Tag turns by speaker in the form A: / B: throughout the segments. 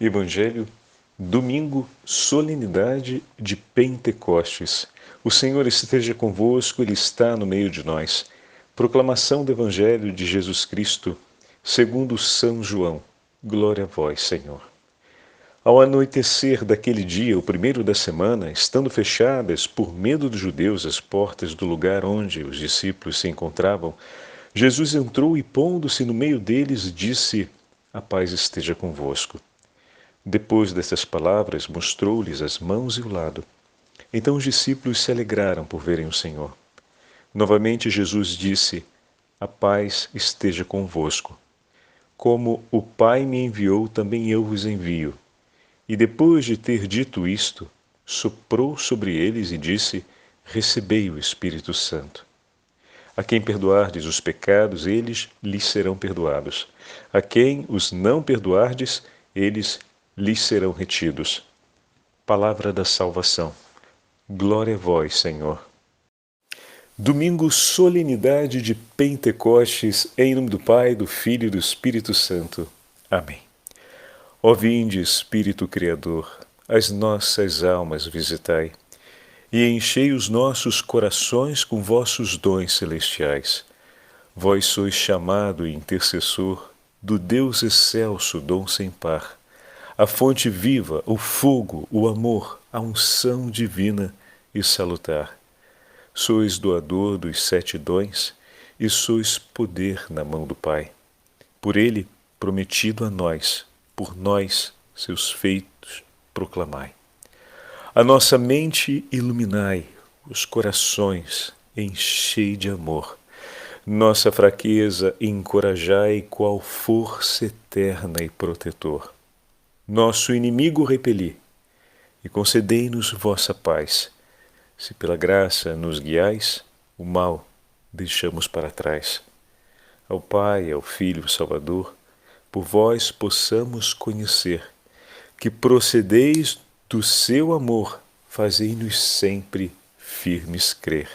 A: Evangelho, domingo, solenidade de Pentecostes. O Senhor esteja convosco, Ele está no meio de nós. Proclamação do Evangelho de Jesus Cristo, segundo São João. Glória a vós, Senhor. Ao anoitecer daquele dia, o primeiro da semana, estando fechadas, por medo dos judeus, as portas do lugar onde os discípulos se encontravam, Jesus entrou e, pondo-se no meio deles, disse: A paz esteja convosco. Depois dessas palavras, mostrou-lhes as mãos e o lado. Então os discípulos se alegraram por verem o Senhor. Novamente Jesus disse: A paz esteja convosco. Como o Pai me enviou, também eu vos envio. E depois de ter dito isto, soprou sobre eles e disse: Recebei o Espírito Santo. A quem perdoardes os pecados, eles lhes serão perdoados. A quem os não perdoardes, eles lhes serão retidos. Palavra da salvação. Glória a vós, Senhor. Domingo, solenidade de Pentecostes, em nome do Pai, do Filho e do Espírito Santo. Amém. Ó vinde, Espírito Criador, as nossas almas visitai, e enchei os nossos corações com vossos dons celestiais. Vós sois chamado e intercessor do Deus excelso, dom sem par, a fonte viva, o fogo, o amor, a unção divina e salutar. Sois doador dos 7 dons e sois poder na mão do Pai. Por ele, prometido a nós, por nós, seus feitos, proclamai. A nossa mente iluminai, os corações enchei de amor. Nossa fraqueza encorajai qual força eterna e protetor. Nosso inimigo repeli, e concedei-nos vossa paz. Se pela graça nos guiais, o mal deixamos para trás. Ao Pai, ao Filho Salvador, por vós possamos conhecer, que procedeis do seu amor, fazei-nos sempre firmes crer.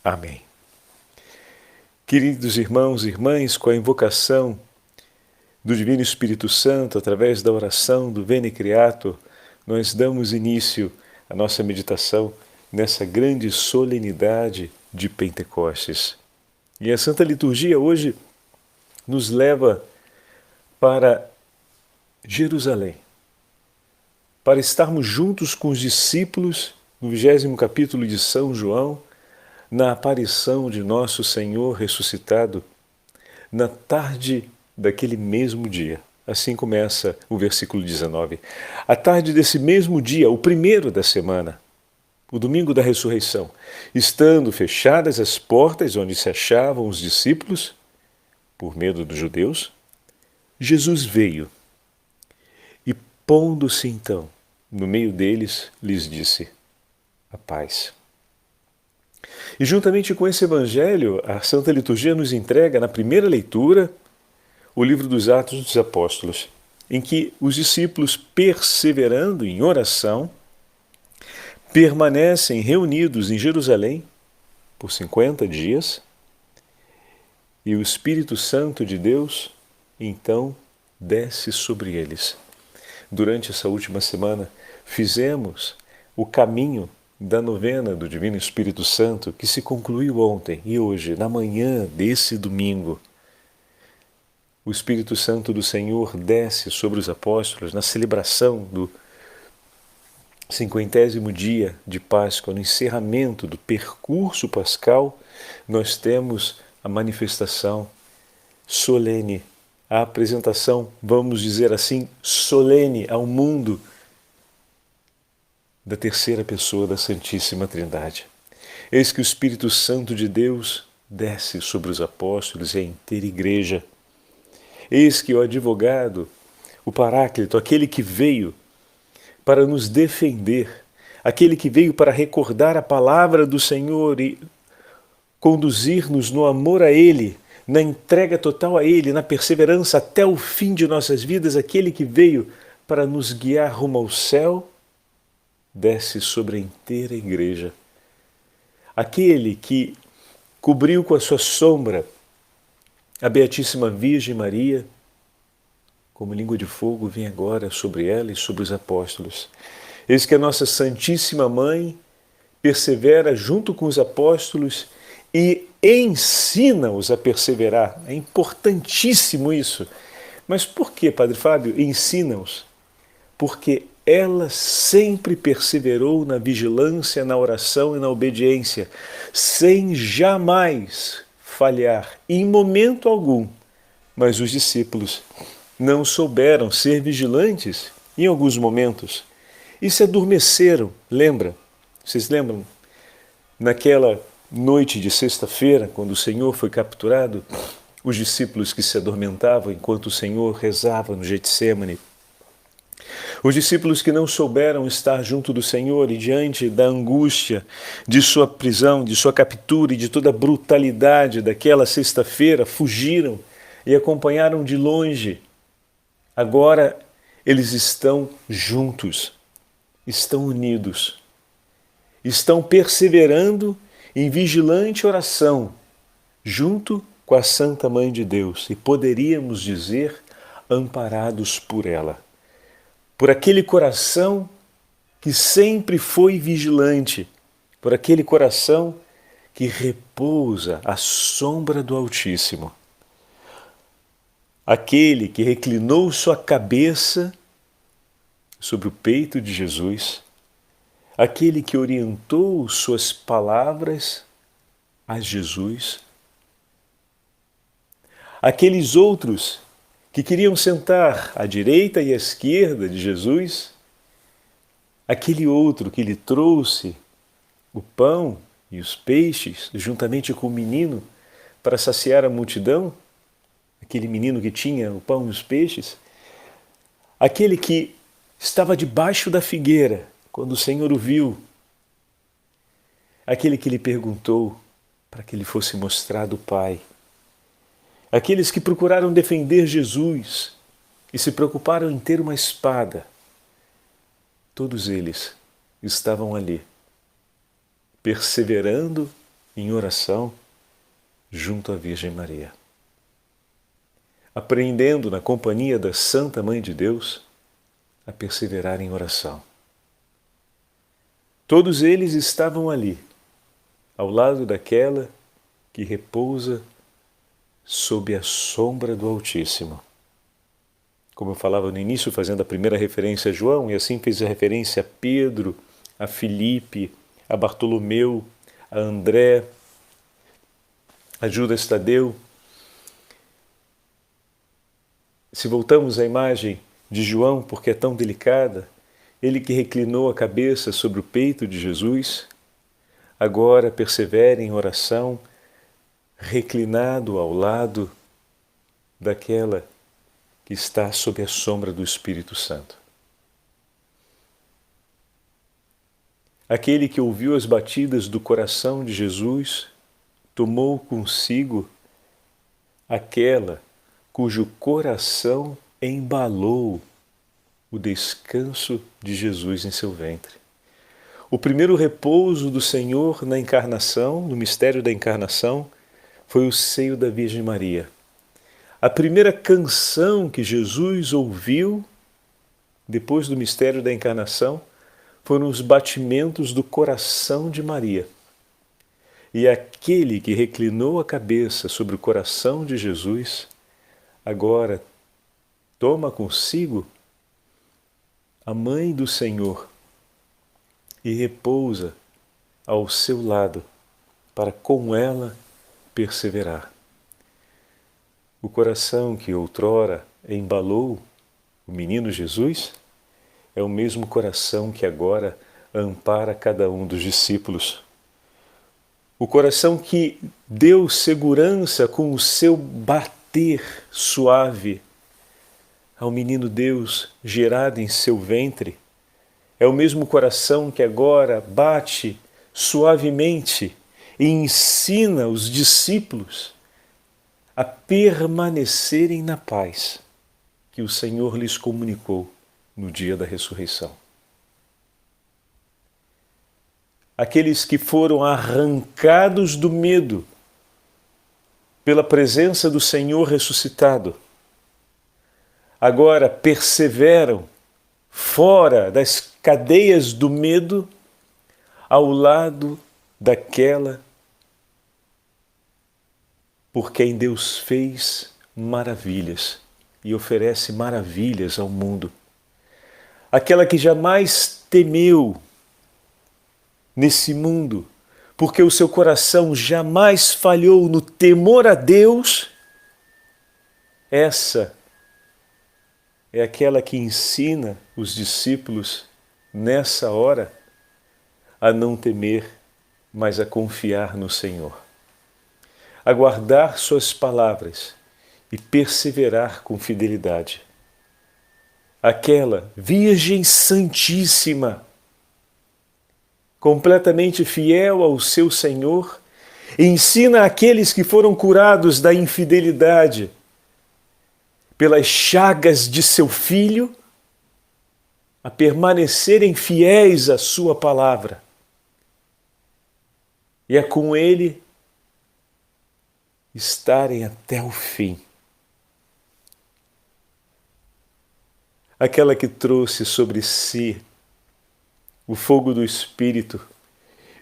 A: Amém. Queridos irmãos e irmãs, com a invocação do Divino Espírito Santo, através da oração do Veni Creator, nós damos início à nossa meditação nessa grande solenidade de Pentecostes. E a Santa Liturgia hoje nos leva para Jerusalém, para estarmos juntos com os discípulos no 20º capítulo de São João, na aparição de nosso Senhor ressuscitado, na tarde daquele mesmo dia. Assim começa o versículo 19. À tarde desse mesmo dia, o primeiro da semana, o domingo da ressurreição, estando fechadas as portas onde se achavam os discípulos, por medo dos judeus, Jesus veio e, pondo-se então no meio deles, lhes disse: A paz. E juntamente com esse evangelho, a Santa Liturgia nos entrega, na primeira leitura, o livro dos Atos dos Apóstolos, em que os discípulos, perseverando em oração, permanecem reunidos em Jerusalém por 50 dias, e o Espírito Santo de Deus, então, desce sobre eles. Durante essa última semana, fizemos o caminho da novena do Divino Espírito Santo, que se concluiu ontem e hoje, na manhã desse domingo. O Espírito Santo do Senhor desce sobre os apóstolos na celebração do 50º dia de Páscoa, no encerramento do percurso pascal. Nós temos a manifestação solene, a apresentação, vamos dizer assim, solene ao mundo da terceira pessoa da Santíssima Trindade. Eis que o Espírito Santo de Deus desce sobre os apóstolos e a inteira igreja. Eis que o advogado, o Paráclito, aquele que veio para nos defender, aquele que veio para recordar a palavra do Senhor e conduzir-nos no amor a Ele, na entrega total a Ele, na perseverança até o fim de nossas vidas, aquele que veio para nos guiar rumo ao céu, desce sobre a inteira igreja. Aquele que cobriu com a sua sombra a Beatíssima Virgem Maria, como língua de fogo, vem agora sobre ela e sobre os apóstolos. Eis que a nossa Santíssima Mãe persevera junto com os apóstolos e ensina-os a perseverar. É importantíssimo isso. Mas por que, Padre Fábio, ensina-os? Porque ela sempre perseverou na vigilância, na oração e na obediência, sem jamais falhar, em momento algum. Mas os discípulos não souberam ser vigilantes em alguns momentos e se adormeceram. Lembra? Vocês lembram? Naquela noite de sexta-feira, quando o Senhor foi capturado, os discípulos que se adormentavam enquanto o Senhor rezava no Getsêmani, os discípulos que não souberam estar junto do Senhor e diante da angústia de sua prisão, de sua captura e de toda a brutalidade daquela sexta-feira, fugiram e acompanharam de longe. Agora eles estão juntos, estão unidos, estão perseverando em vigilante oração, junto com a Santa Mãe de Deus, e poderíamos dizer, amparados por ela. Por aquele coração que sempre foi vigilante, por aquele coração que repousa à sombra do Altíssimo. Aquele que reclinou sua cabeça sobre o peito de Jesus, aquele que orientou suas palavras a Jesus, aqueles outros que queriam sentar à direita e à esquerda de Jesus, aquele outro que lhe trouxe o pão e os peixes, juntamente com o menino, para saciar a multidão, aquele menino que tinha o pão e os peixes, aquele que estava debaixo da figueira, quando o Senhor o viu, aquele que lhe perguntou para que lhe fosse mostrado o Pai, aqueles que procuraram defender Jesus e se preocuparam em ter uma espada, todos eles estavam ali, perseverando em oração junto à Virgem Maria, aprendendo na companhia da Santa Mãe de Deus a perseverar em oração. Todos eles estavam ali, ao lado daquela que repousa sob a sombra do Altíssimo. Como eu falava no início, fazendo a primeira referência a João, e assim fez a referência a Pedro, a Filipe, a Bartolomeu, a André, a Judas Tadeu. Se voltamos à imagem de João, porque é tão delicada, ele que reclinou a cabeça sobre o peito de Jesus, agora persevera em oração, reclinado ao lado daquela que está sob a sombra do Espírito Santo. Aquele que ouviu as batidas do coração de Jesus, tomou consigo aquela cujo coração embalou o descanso de Jesus em seu ventre. O primeiro repouso do Senhor na encarnação, no mistério da encarnação, foi o seio da Virgem Maria. A primeira canção que Jesus ouviu depois do mistério da encarnação foram os batimentos do coração de Maria. E aquele que reclinou a cabeça sobre o coração de Jesus, agora toma consigo a Mãe do Senhor e repousa ao seu lado para com ela perseverar. O coração que outrora embalou o menino Jesus é o mesmo coração que agora ampara cada um dos discípulos. O coração que deu segurança com o seu bater suave ao menino Deus gerado em seu ventre, é o mesmo coração que agora bate suavemente e ensina os discípulos a permanecerem na paz que o Senhor lhes comunicou no dia da ressurreição. Aqueles que foram arrancados do medo pela presença do Senhor ressuscitado, agora perseveram fora das cadeias do medo, ao lado daquela por quem Deus fez maravilhas e oferece maravilhas ao mundo. Aquela que jamais temeu nesse mundo, porque o seu coração jamais falhou no temor a Deus, essa é aquela que ensina os discípulos nessa hora a não temer, mas a confiar no Senhor, a guardar suas palavras e perseverar com fidelidade. Aquela Virgem Santíssima, completamente fiel ao seu Senhor, ensina àqueles que foram curados da infidelidade pelas chagas de seu Filho a permanecerem fiéis à sua palavra e a com ele estarem até o fim. Aquela que trouxe sobre si o fogo do Espírito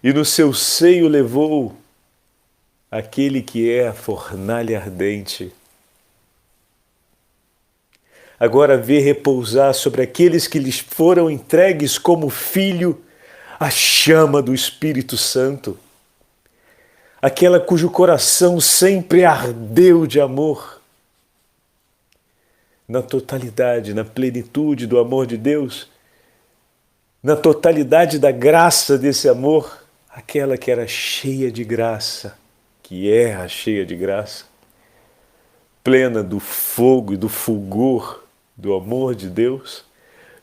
A: e no seu seio levou aquele que é a fornalha ardente. Agora vê repousar sobre aqueles que lhes foram entregues como filho a chama do Espírito Santo, aquela cujo coração sempre ardeu de amor. Na totalidade, na plenitude do amor de Deus, na totalidade da graça desse amor, aquela que era cheia de graça, que é a cheia de graça, plena do fogo e do fulgor do amor de Deus,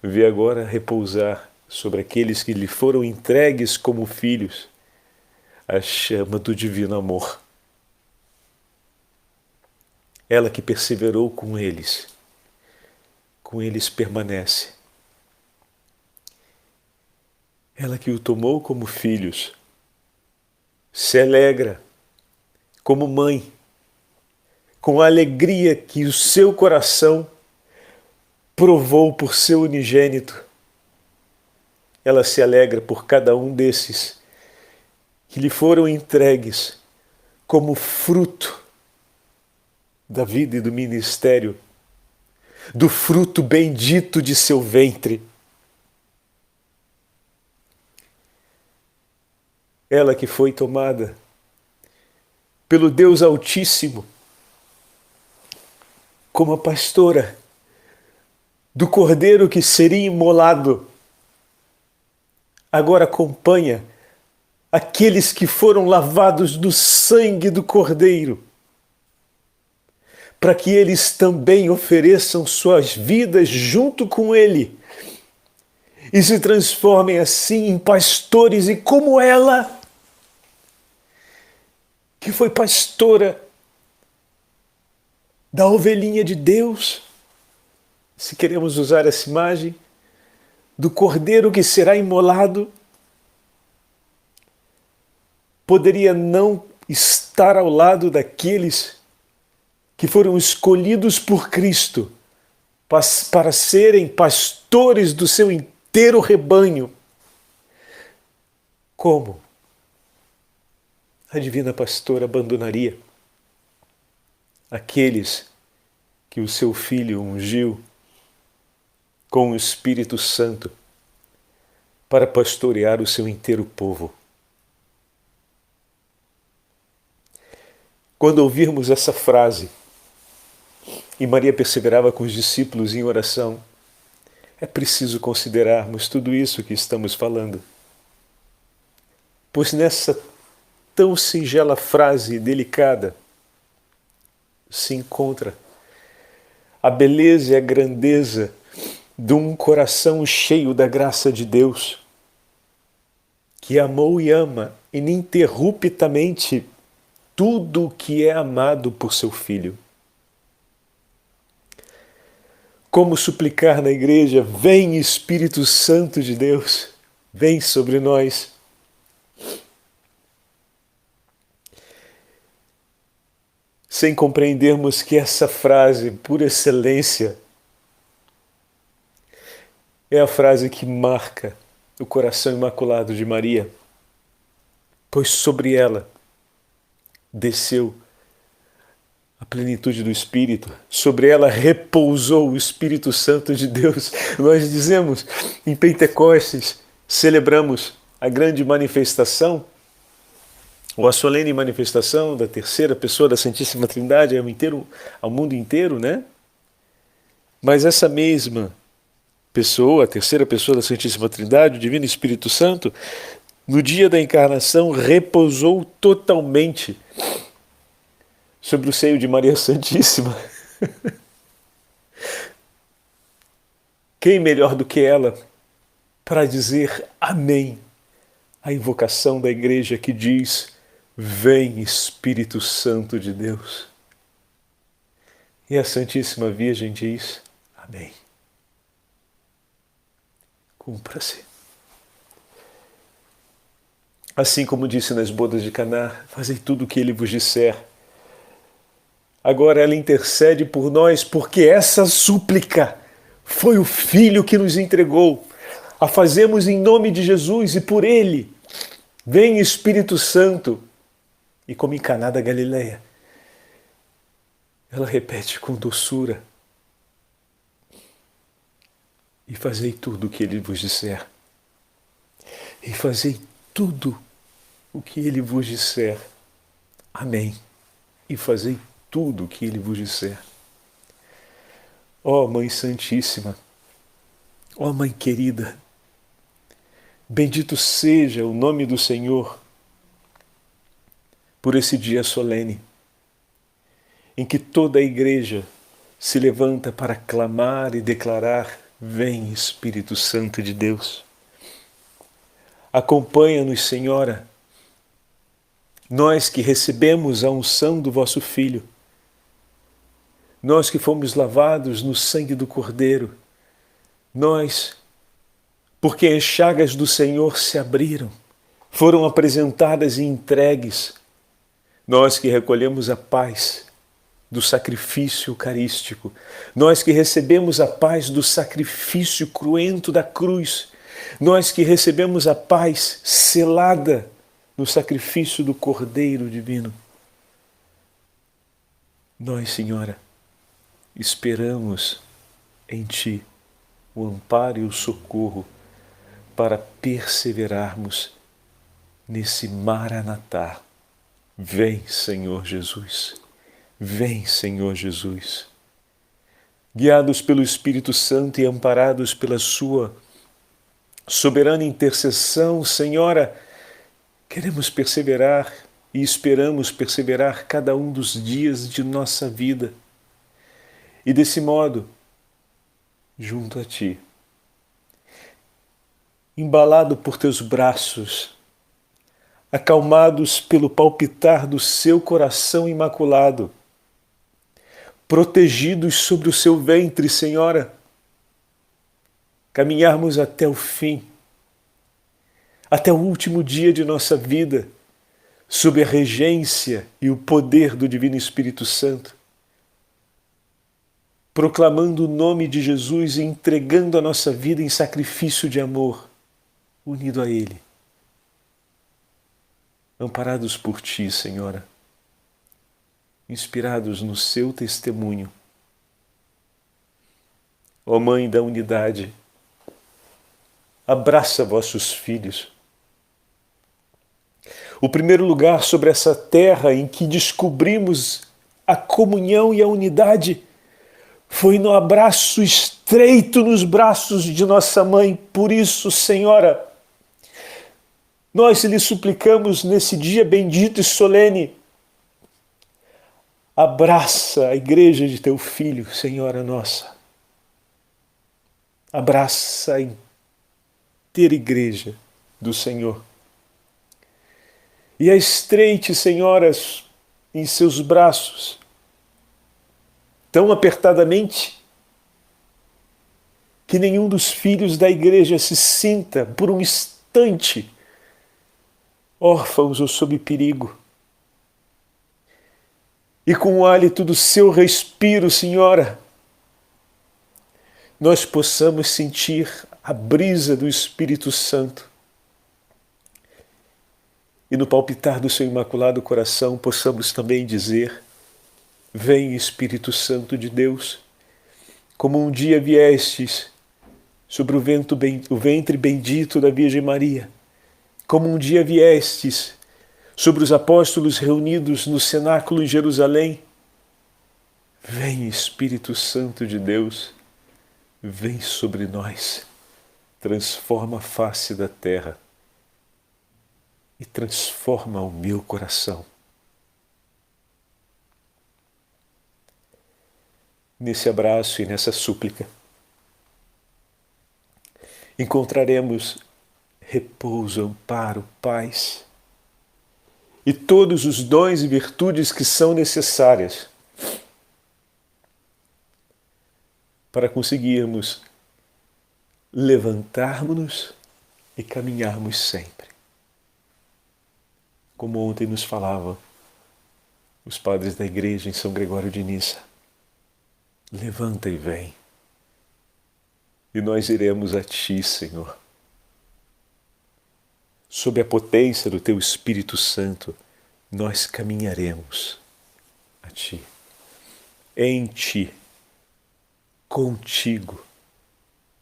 A: vê agora repousar sobre aqueles que lhe foram entregues como filhos a chama do divino amor. Ela que perseverou com eles permanece. Ela que o tomou como filhos, se alegra como mãe, com a alegria que o seu coração provou por seu unigênito. Ela se alegra por cada um desses que lhe foram entregues como fruto da vida e do ministério, do fruto bendito de seu ventre. Ela que foi tomada pelo Deus Altíssimo como a pastora do cordeiro que seria imolado, agora acompanha aqueles que foram lavados no sangue do cordeiro, para que eles também ofereçam suas vidas junto com ele e se transformem assim em pastores, e como ela, que foi pastora da ovelhinha de Deus, se queremos usar essa imagem, do cordeiro que será imolado, poderia não estar ao lado daqueles que foram escolhidos por Cristo para serem pastores do seu inteiro rebanho. Como a divina pastora abandonaria aqueles que o seu Filho ungiu com o Espírito Santo para pastorear o seu inteiro povo? Quando ouvirmos essa frase, e Maria perseverava com os discípulos em oração, é preciso considerarmos tudo isso que estamos falando. Pois nessa tão singela frase delicada se encontra a beleza e a grandeza de um coração cheio da graça de Deus, que amou e ama ininterruptamente tudo o que é amado por seu Filho. Como suplicar na igreja: vem Espírito Santo de Deus, vem sobre nós. Sem compreendermos que essa frase, por excelência, é a frase que marca o coração imaculado de Maria, pois sobre ela desceu a plenitude do Espírito, sobre ela repousou o Espírito Santo de Deus. Nós dizemos em Pentecostes, celebramos a grande manifestação, ou a solene manifestação da terceira pessoa da Santíssima Trindade ao mundo inteiro, né? Mas essa mesma pessoa, a terceira pessoa da Santíssima Trindade, o Divino Espírito Santo, no dia da encarnação repousou totalmente sobre o seio de Maria Santíssima. Quem melhor do que ela para dizer amém à invocação da igreja que diz: vem Espírito Santo de Deus. E a Santíssima Virgem diz: amém. Cumpra-se. Assim como disse nas bodas de Caná, fazei tudo o que ele vos disser. Agora ela intercede por nós, porque essa súplica foi o Filho que nos entregou. A fazemos em nome de Jesus e por ele. Vem Espírito Santo. E como em Caná da Galileia, ela repete com doçura: e fazei tudo o que ele vos disser. E fazei tudo o que ele vos disser. Amém. E fazei tudo o que ele vos disser. Ó Mãe Santíssima, ó Mãe querida, bendito seja o nome do Senhor por esse dia solene, em que toda a Igreja se levanta para clamar e declarar: vem Espírito Santo de Deus. Acompanha-nos, Senhora, nós que recebemos a unção do vosso Filho, nós que fomos lavados no sangue do Cordeiro, nós, porque as chagas do Senhor se abriram, foram apresentadas e entregues, nós que recolhemos a paz do sacrifício eucarístico, nós que recebemos a paz do sacrifício cruento da cruz, nós que recebemos a paz selada no sacrifício do Cordeiro Divino. Nós, Senhora, esperamos em Ti o amparo e o socorro para perseverarmos nesse Maranatá. Vem, Senhor Jesus. Vem, Senhor Jesus. Guiados pelo Espírito Santo e amparados pela Sua soberana intercessão, Senhora, queremos perseverar e esperamos perseverar cada um dos dias de nossa vida. E desse modo, junto a Ti, embalado por Teus braços, acalmados pelo palpitar do Seu coração imaculado, protegidos sobre o Seu ventre, Senhora, caminharmos até o fim, até o último dia de nossa vida, sob a regência e o poder do Divino Espírito Santo, proclamando o nome de Jesus e entregando a nossa vida em sacrifício de amor, unido a Ele. Amparados por Ti, Senhora, inspirados no Seu testemunho. Ó Mãe da Unidade, abraça vossos filhos. O primeiro lugar sobre essa terra em que descobrimos a comunhão e a unidade foi no abraço estreito nos braços de nossa Mãe. Por isso, Senhora, nós lhe suplicamos nesse dia bendito e solene, abraça a igreja de Teu Filho, Senhora nossa. Abraça a inteira igreja do Senhor. E a estreite, Senhoras, em seus braços, tão apertadamente, que nenhum dos filhos da igreja se sinta, por um instante, órfãos ou sob perigo. E com o hálito do Seu respiro, Senhora, nós possamos sentir a brisa do Espírito Santo. E no palpitar do seu imaculado coração possamos também dizer: vem Espírito Santo de Deus, como um dia viestes sobre o ventre bendito da Virgem Maria, como um dia viestes sobre os apóstolos reunidos no cenáculo em Jerusalém. Vem Espírito Santo de Deus, vem sobre nós, transforma a face da terra e transforma o meu coração. Nesse abraço e nessa súplica, encontraremos repouso, amparo, paz e todos os dons e virtudes que são necessárias para conseguirmos levantarmos-nos e caminharmos sempre. Como ontem nos falavam os padres da igreja em São Gregório de Nissa: levanta e vem, e nós iremos a Ti, Senhor. Sob a potência do Teu Espírito Santo, nós caminharemos a Ti, em Ti, contigo,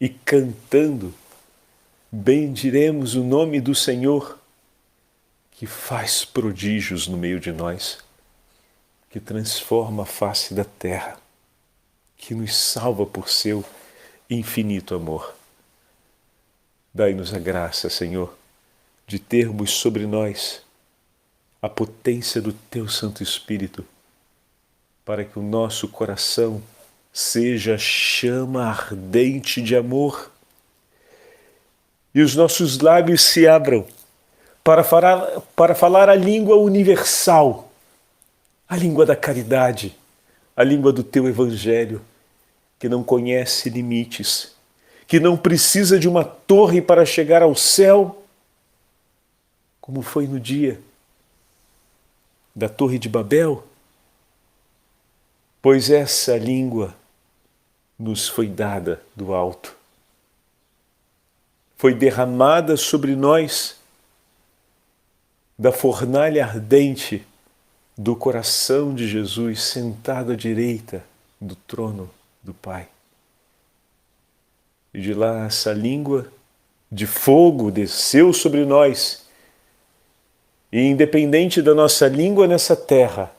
A: e cantando, bendiremos o nome do Senhor, que faz prodígios no meio de nós, que transforma a face da terra, que nos salva por seu infinito amor. Dai-nos a graça, Senhor, de termos sobre nós a potência do Teu Santo Espírito, para que o nosso coração seja chama ardente de amor e os nossos lábios se abram para falar a língua universal, a língua da caridade, a língua do Teu Evangelho, que não conhece limites, que não precisa de uma torre para chegar ao céu, como foi no dia da Torre de Babel, pois essa língua nos foi dada do alto, foi derramada sobre nós da fornalha ardente do coração de Jesus, sentado à direita do trono do Pai. E de lá essa língua de fogo desceu sobre nós, e independente da nossa língua nessa terra,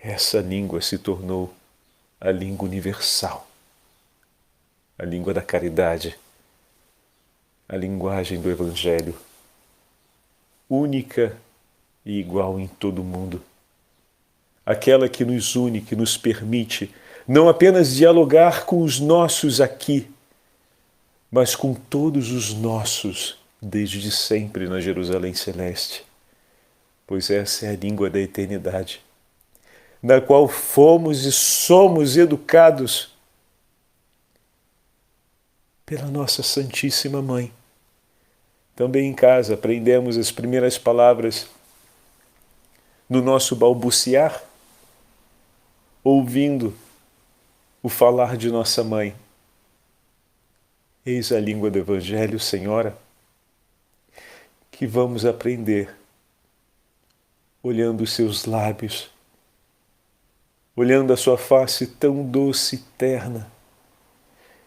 A: essa língua se tornou a língua universal, a língua da caridade, a linguagem do Evangelho, única e igual em todo o mundo, aquela que nos une, que nos permite não apenas dialogar com os nossos aqui, mas com todos os nossos desde sempre na Jerusalém Celeste, pois essa é a língua da eternidade, na qual fomos e somos educados pela nossa Santíssima Mãe. Também em casa aprendemos as primeiras palavras no nosso balbuciar, ouvindo o falar de nossa mãe. Eis a língua do Evangelho, Senhora, que vamos aprender olhando os seus lábios, olhando a sua face tão doce e terna,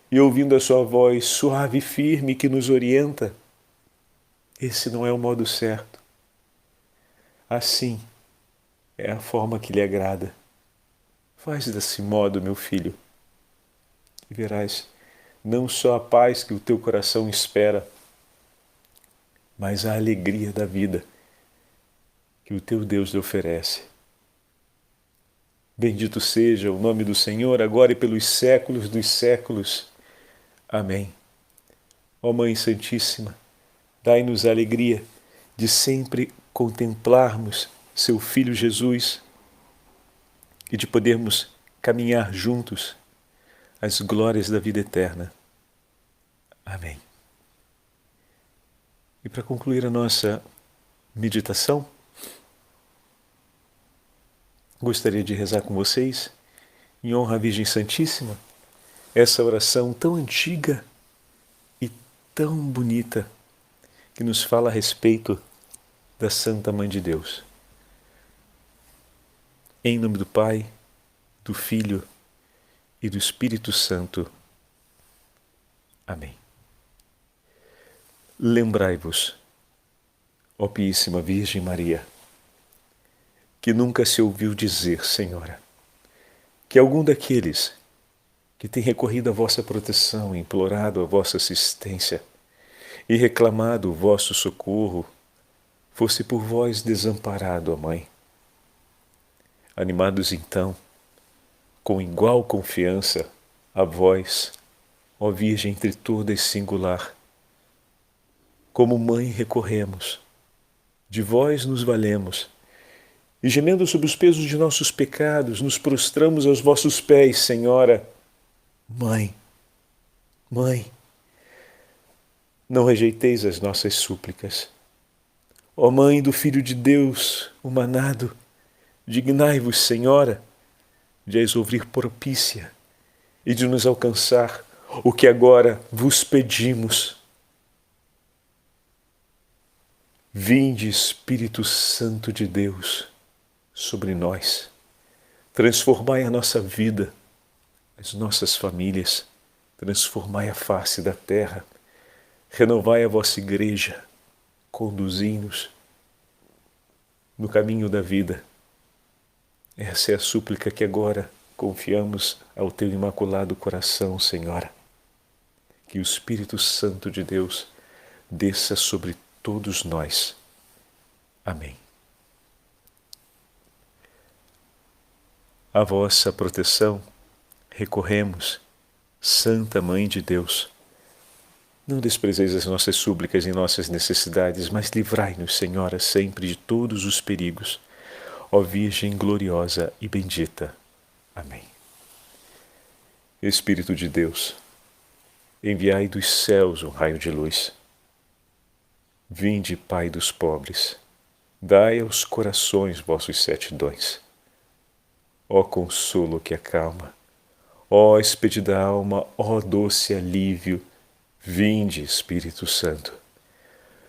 A: e ouvindo a sua voz suave e firme que nos orienta. Esse não é o modo certo. Assim é a forma que lhe agrada. Faz desse modo, meu filho, e verás não só a paz que o teu coração espera, mas a alegria da vida que o teu Deus lhe oferece. Bendito seja o nome do Senhor, agora e pelos séculos dos séculos. Amém. Ó Mãe Santíssima, dai-nos a alegria de sempre contemplarmos seu Filho Jesus e de podermos caminhar juntos às glórias da vida eterna. Amém. E para concluir a nossa meditação, gostaria de rezar com vocês, em honra à Virgem Santíssima, essa oração tão antiga e tão bonita que nos fala a respeito da Santa Mãe de Deus. Em nome do Pai, do Filho e do Espírito Santo. Amém. Lembrai-vos, ó Piíssima Virgem Maria, que nunca se ouviu dizer, Senhora, que algum daqueles que tem recorrido à vossa proteção, implorado a vossa assistência e reclamado o vosso socorro, fosse por vós desamparado, ó Mãe. Animados então, com igual confiança, a vós, ó Virgem entre todas singular, como Mãe recorremos, de vós nos valemos, e gemendo sob os pesos de nossos pecados, nos prostramos aos vossos pés, Senhora. Mãe, Mãe, não rejeiteis as nossas súplicas. Ó Mãe do Filho de Deus, humanado, dignai-vos, Senhora, de as ouvir propícia e de nos alcançar o que agora vos pedimos. Vinde, Espírito Santo de Deus, sobre nós. Transformai a nossa vida, as nossas famílias, transformai a face da terra, renovai a vossa igreja, conduzi-nos no caminho da vida. Essa é a súplica que agora confiamos ao teu imaculado coração, Senhora. Que o Espírito Santo de Deus desça sobre todos nós. Amém. A vossa proteção recorremos, Santa Mãe de Deus. Não desprezeis as nossas súplicas e nossas necessidades, mas livrai-nos, Senhora, sempre de todos os perigos. Ó Virgem gloriosa e bendita. Amém. Espírito de Deus, enviai dos céus um raio de luz. Vinde, Pai dos pobres, dai aos corações vossos 7 dons. Ó consolo que acalma, ó expedida alma, ó doce alívio, vinde, Espírito Santo.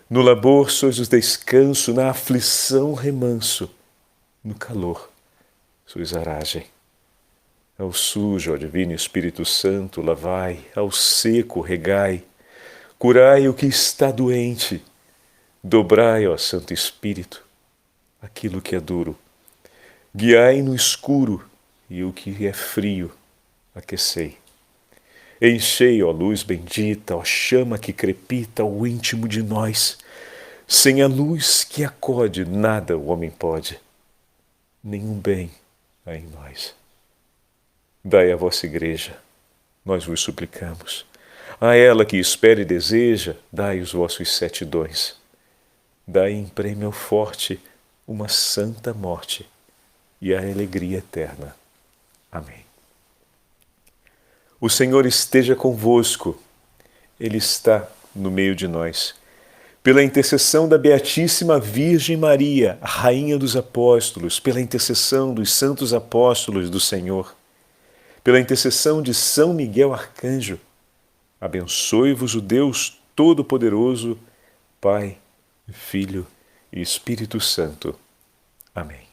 A: No labor sois o descanso, na aflição remanso, no calor sois aragem. Ao sujo, ó Divino Espírito Santo, lavai, ao seco regai, curai o que está doente, dobrai, ó Santo Espírito, aquilo que é duro, guiai no escuro e o que é frio, aquecei. Enchei, ó luz bendita, ó chama que crepita o íntimo de nós. Sem a luz que acode, nada o homem pode, nenhum bem há em nós. Dai à vossa igreja, nós vos suplicamos. A ela que espera e deseja, dai os vossos 7 dons. Dai em prêmio ao forte uma santa morte e a alegria eterna. Amém. O Senhor esteja convosco, Ele está no meio de nós. Pela intercessão da Beatíssima Virgem Maria, a Rainha dos Apóstolos, pela intercessão dos santos apóstolos do Senhor, pela intercessão de São Miguel Arcanjo, abençoe-vos o Deus Todo-Poderoso, Pai, Filho e Espírito Santo. Amém.